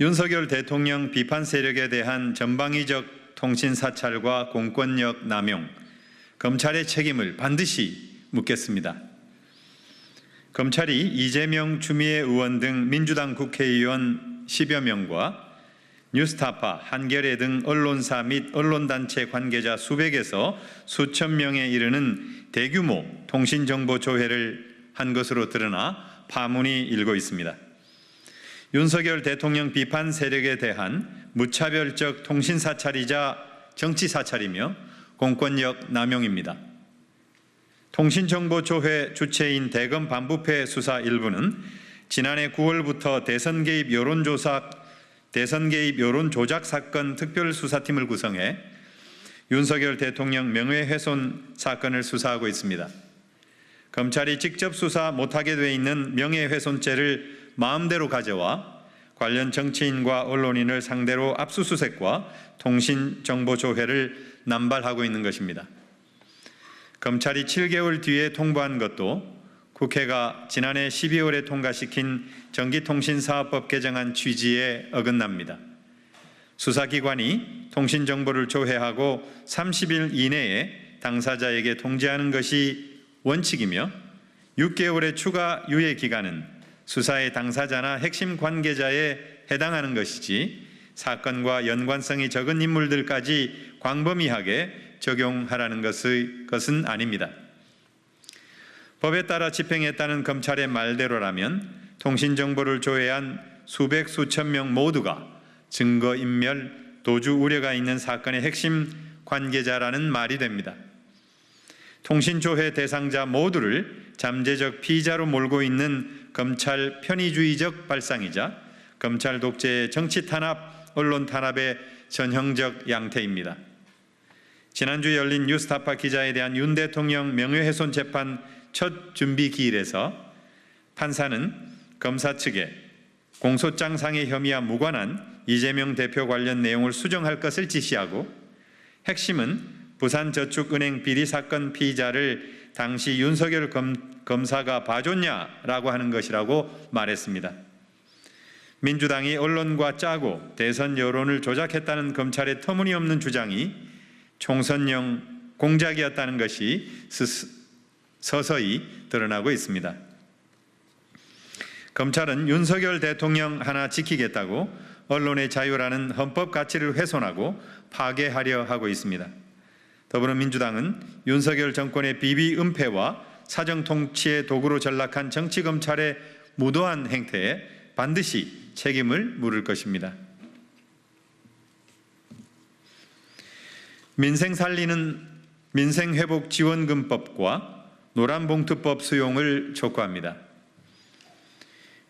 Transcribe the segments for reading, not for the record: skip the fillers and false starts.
윤석열 대통령 비판 세력에 대한 전방위적 통신 사찰과 공권력 남용, 검찰의 책임을 반드시 묻겠습니다. 검찰이 이재명, 추미애 의원 등 민주당 국회의원 10여 명과 뉴스타파, 한겨레 등 언론사 및 언론단체 관계자 수백에서 수천 명에 이르는 대규모 통신정보 조회를 한 것으로 드러나 파문이 일고 있습니다. 윤석열 대통령 비판 세력에 대한 무차별적 통신사찰이자 정치사찰이며 공권력 남용입니다. 통신정보 조회 주체인 대검 반부패 수사 일부는 지난해 9월부터 대선 개입 여론 조작 사건 특별수사팀을 구성해 윤석열 대통령 명예훼손 사건을 수사하고 있습니다. 검찰이 직접 수사 못하게 돼 있는 명예훼손죄를 마음대로 가져와 관련 정치인과 언론인을 상대로 압수수색과 통신정보 조회를 남발하고 있는 것입니다. 검찰이 7개월 뒤에 통보한 것도 국회가 지난해 12월에 통과시킨 전기통신사업법 개정안 취지에 어긋납니다. 수사기관이 통신정보를 조회하고 30일 이내에 당사자에게 통지하는 것이 원칙이며 6개월의 추가 유예 기간은 수사의 당사자나 핵심 관계자에 해당하는 것이지 사건과 연관성이 적은 인물들까지 광범위하게 적용하라는 것은 아닙니다. 법에 따라 집행했다는 검찰의 말대로라면 통신정보를 조회한 수백 수천 명 모두가 증거인멸, 도주 우려가 있는 사건의 핵심 관계자라는 말이 됩니다. 통신조회 대상자 모두를 잠재적 피의자로 몰고 있는 검찰 편의주의적 발상이자 검찰 독재의 정치 탄압, 언론 탄압의 전형적 양태입니다. 지난주 열린 뉴스타파 기자에 대한 윤 대통령 명예훼손 재판 첫 준비 기일에서 판사는 검사 측에 공소장상의 혐의와 무관한 이재명 대표 관련 내용을 수정할 것을 지시하고 핵심은 부산저축은행 비리 사건 피의자를 당시 윤석열 검사가 봐줬냐라고 하는 것이라고 말했습니다. 민주당이 언론과 짜고 대선 여론을 조작했다는 검찰의 터무니없는 주장이 총선용 공작이었다는 것이 서서히 드러나고 있습니다. 검찰은 윤석열 대통령 하나 지키겠다고 언론의 자유라는 헌법 가치를 훼손하고 파괴하려 하고 있습니다. 더불어민주당은 윤석열 정권의 비비은폐와 사정통치의 도구로 전락한 정치검찰의 무도한 행태에 반드시 책임을 물을 것입니다. 민생 살리는 민생회복지원금법과 노란봉투법 수용을 촉구합니다.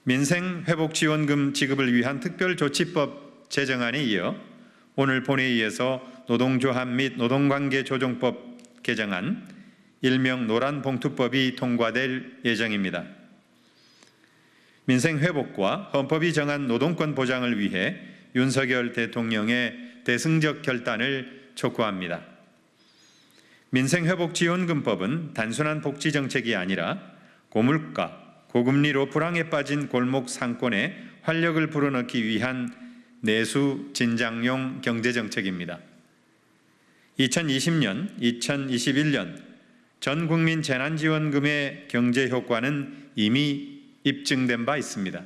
민생회복지원금 지급을 위한 특별조치법 제정안에 이어 오늘 본회의에서 노동조합 및 노동관계조정법 개정안, 일명 노란봉투법이 통과될 예정입니다. 민생회복과 헌법이 정한 노동권 보장을 위해 윤석열 대통령의 대승적 결단을 촉구합니다. 민생회복지원금법은 단순한 복지정책이 아니라 고물가, 고금리로 불황에 빠진 골목 상권에 활력을 불어넣기 위한 내수 진장용 경제정책입니다. 2020년, 2021년 전 국민 재난지원금의 경제효과는 이미 입증된 바 있습니다.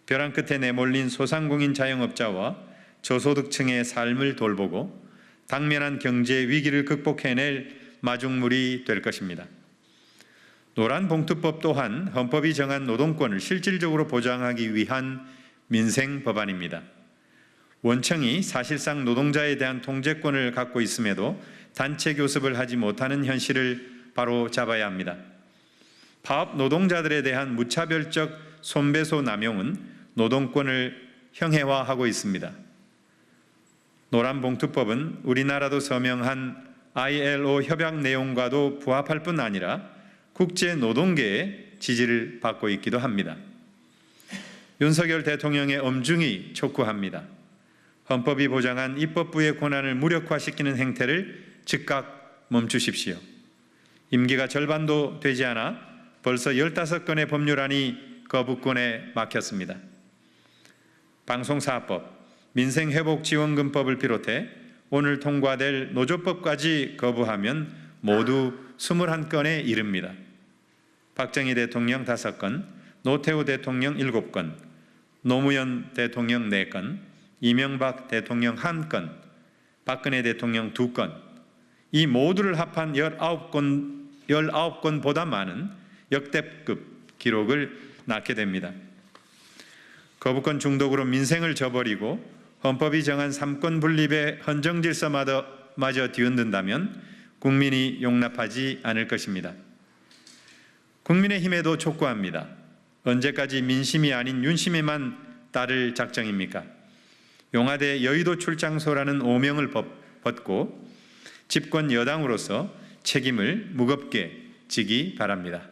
벼랑 끝에 내몰린 소상공인 자영업자와 저소득층의 삶을 돌보고 당면한 경제 위기를 극복해낼 마중물이 될 것입니다. 노란봉투법 또한 헌법이 정한 노동권을 실질적으로 보장하기 위한 민생 법안입니다. 원청이 사실상 노동자에 대한 통제권을 갖고 있음에도 단체 교섭을 하지 못하는 현실을 바로 잡아야 합니다. 파업 노동자들에 대한 무차별적 손배소 남용은 노동권을 형해화하고 있습니다. 노란봉투법은 우리나라도 서명한 ILO 협약 내용과도 부합할 뿐 아니라 국제노동계의 지지를 받고 있기도 합니다. 윤석열 대통령의 엄중히 촉구합니다. 헌법이 보장한 입법부의 권한을 무력화시키는 행태를 즉각 멈추십시오. 임기가 절반도 되지 않아 벌써 15건의 법률안이 거부권에 막혔습니다. 방송사법, 민생회복지원금법을 비롯해 오늘 통과될 노조법까지 거부하면 모두 21건에 이릅니다. 박정희 대통령 5건, 노태우 대통령 7건, 노무현 대통령 4건, 이명박 대통령 1건, 박근혜 대통령 2건, 이 모두를 합한 19건보다 많은 역대급 기록을 낳게 됩니다. 거부권 중독으로 민생을 저버리고 헌법이 정한 3권 분립의 헌정 질서마저 뒤흔든다면 국민이 용납하지 않을 것입니다. 국민의힘에도 촉구합니다. 언제까지 민심이 아닌 윤심에만 따를 작정입니까? 용화대 여의도 출장소라는 오명을 벗고 집권 여당으로서 책임을 무겁게 지기 바랍니다.